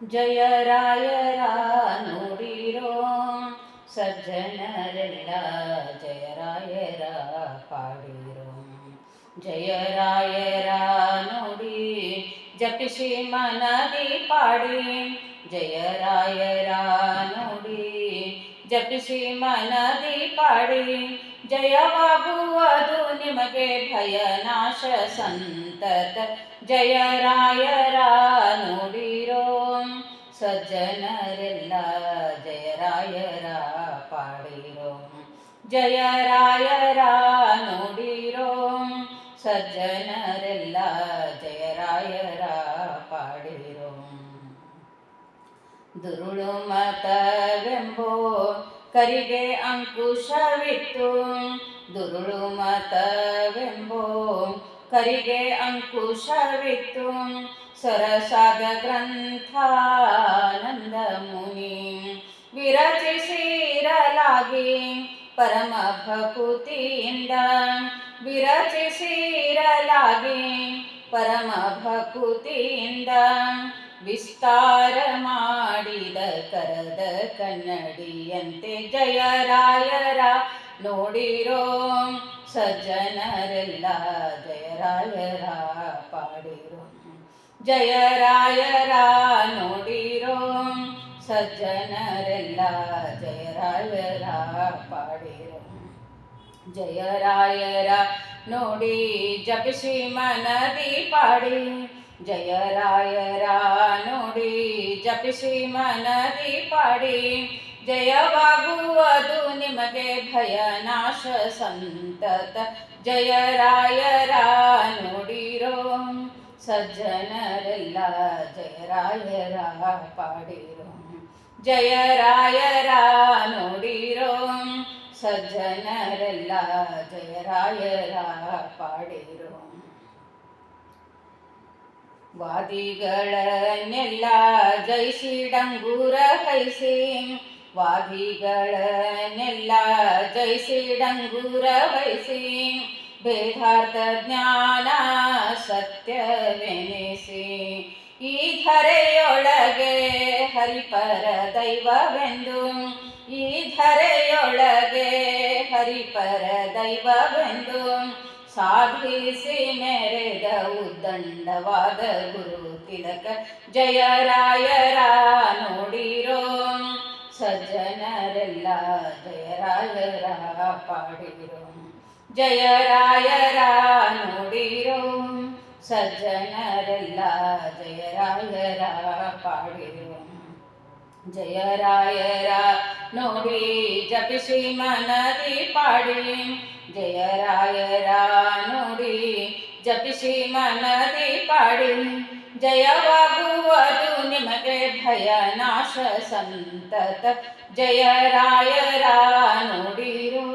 ಜಯ ರಾಯರ ನುಡಿರೋ ಸಜ್ಜನರೆಲ್ಲ ಜಯ ರಾಯರ ಪಾಡಿರೋ. ಜಯ ರಾಯರ ನುಡಿ ಜಪಿಸಿ ಮನದಿ ಪಾಡಿ. ಜಯ ರಾಯರ ನುಡಿ ಜಪಿಸಿ ಮನದಿ ಪಾಡಿ. ಜಯವಾಗುವುದು ನಿಮಗೆ ಭಯನಾಶ ಸಂತತ. ಜಯ ರಾಯರ ನುಡಿರೋ ಸಜ್ಜನರೆಲ್ಲ ಜಯ ರಾಯರ ಪಾಡಿರೋ. ಜಯ ರಾಯರ ನುಡಿರೋ ಸಜ್ಜನರೆಲ್ಲ ಜಯ ರಾಯರ ಪಾಡಿರೋ. ದುರುಳು ಮತವೆಂಬೋ ಕರಿಗೆ ಅಂಕುಶವಿತ್ತು. ದುರುಳು ಮತವೆಂಬೋ ಕರಿಗೆ ಅಂಕುಶವಿತ್ತು. ಸರಸಾದ ಗ್ರಂಥಾನಂದ ಮುನಿ ವಿರಚಿಸಿರಲಾಗಿ ಪರಮ ಭಕುತಿಯಿಂದ. ವಿರಚಿಸಿರಲಾಗಿ ಪರಮ ಭಕುತಿಯಿಂದ. ವಿಸ್ತಾರ ಮಾಡಿದ ಕರದ ಕನ್ನಡಿಯಂತೆ ಜಯ ರಾಯರ ನೋಡಿರೋ ಸಜ್ಜನರೆಲ್ಲ ಜಯ ರಾಯರ ಪಾಡಿರೋ. ಜಯ ರಾಯರ ನೋಡಿರೋ ಸಜ್ಜನರೆಲ್ಲ ಜಯ ರಾಯರ ಪಾಡಿರೋ. ಜಯ ರಾಯರ ನೋಡಿ ಜಪಿಸಿ ಮನದಿ ಪಾಡಿ. ಜಯ ರಾಯರ ನೋಡಿ ಜಪಿಸಿ ಮನದಿ ಪಾಡಿ. ಜಯವಾಗುವುದು ನಿಮಗೆ ಭಯನಾಶ ಸಂತತ. ಜಯ ರಾಯರ ನೋಡಿರೋ ಸಜ್ಜನರೆಲ್ಲ ಜಯ ರಾಯರ ಪಾಡಿರೋ. ಜಯ ರಾಯರ ನೋಡಿರೋ ಸಜ್ಜನರೆಲ್ಲ ಜಯ ರಾಯರ ಪಾಡಿರೋ. ವಾದಿಗಳನ್ನೆಲ್ಲ ಜಯಿಸಿ ಡಂಗೂರ ಕೈಸಿ. ವಾದಿಗಳನ್ನೆಲ್ಲ ಜಯಿಸಿ ಡಂಗೂರ ವಹಿಸಿ. ಭೇದಾರ್ಥ ಜ್ಞಾನ ಸತ್ಯವೆನಿಸಿ. ಈ ಧರೆಯೊಳಗೆ ಹರಿಪರ ದೈವವೆಂದು. ಈ ಧರೆಯೊಳಗೆ ಹರಿಪರ ದೈವವೆಂದು ಸಾಧಿಸಿ ಮೆರೆದ ಉದ್ದಂಡವಾದ ಗುರು ತಿಲಕ. ಜಯ ರಾಯರ ನೋಡಿರೋ ಸಜ್ಜನರೆಲ್ಲ ಜಯ ರಾಯರ ಪಾಡಿರೋ. ಜಯ ರಾಯರ ನೋಡಿರೋ ಸಜ್ಜನರೆಲ್ಲ ಜಯ ರಾಯರ ಪಾಡಿರೋ. ಜಯ ರಾಯರ ನೋಡಿ ಜಪಿಸಿ ಮನದಿ ಪಾಡಿ. ಜಯ ರಾಯರ ನೋಡಿ ಜಪಿಸಿ ಮನದಿ ಪಾಡಿ. ಜಯವಾಗುವುದು ನಿಮಗೆ ಭಯನಾಶ ಸಂತತ. ಜಯ ರಾಯರ ನೋಡಿರೋ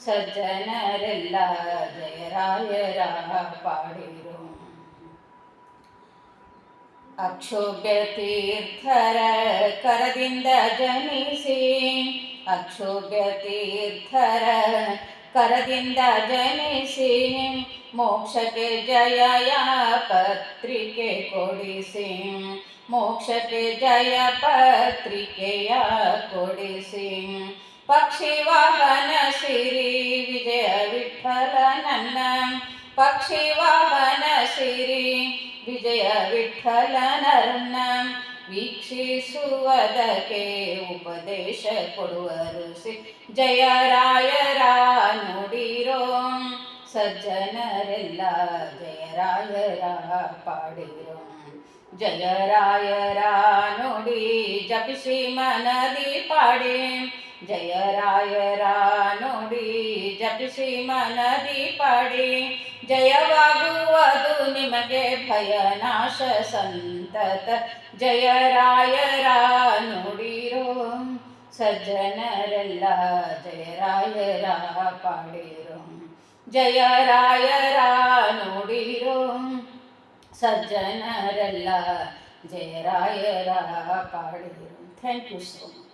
ಸಜ್ಜನರೆಲ್ಲ ಜಯ ರಾಯರ ಪಾಡಿರೋ. ಅಕ್ಷೋಭ್ಯ ತೀರ್ಥರ ಕರದಿಂದ ಜನಿಸಿ. ಅಕ್ಷೋಭ್ಯ ತೀರ್ಥರ ಕರದಿಂದ ಜನಿಸಿ. ಮೋಕ್ಷಕ್ಕೆ ಜಯ ಪತ್ರಿಕೆ ಕೊಡಿಸಿ. ಮೋಕ್ಷಕ್ಕೆ ಜಯ ಪತ್ರಿಕೆಯ ಕೊಡಿಸಿ. ಪಕ್ಷಿ ವಾಹನ ಸಿರಿ ವಿಜಯ ವಿಠಲ ನನ್ನ. ಪಕ್ಷಿ ವಾಹನ ಸಿರಿ ವಿಜಯ ವಿಠಲನರನ್ನ ವೀಕ್ಷಿಸುವುದಕ್ಕೆ ಉಪದೇಶ ಕೊಡುವರು ಸಿ. ಜಯ ರಾಯರ ನೋಡಿರೋ ಸಜ್ಜನರೆಲ್ಲ ಜಯ ರಾಯರ ಪಾಡಿರೋ. ಜಯ ರಾಯರ ನೋಡಿ ಜಪಿಸಿ ಮನದಿ ಪಾಡಿ. ಜಯ ರಾಯರ ನೋಡಿ ಜಪಿಸಿ ಮನದಿ ಪಾಡಿ. ಜಯವಾಗುವುದು ನಿಮಗೆ ಭಯನಾಶ ಸಂತತ. ಜಯ ರಾಯರ ನೋಡಿರೋ ಸಜ್ಜನರೆಲ್ಲ ಜಯ ರಾಯರ ಪಾಡಿರೋ. ಜಯ ರಾಯರ ನೋಡಿರೋ ಸಜ್ಜನರೆಲ್ಲ ಜಯ ರಾಯರ ಪಾಡಿರೋ. Thank you so much.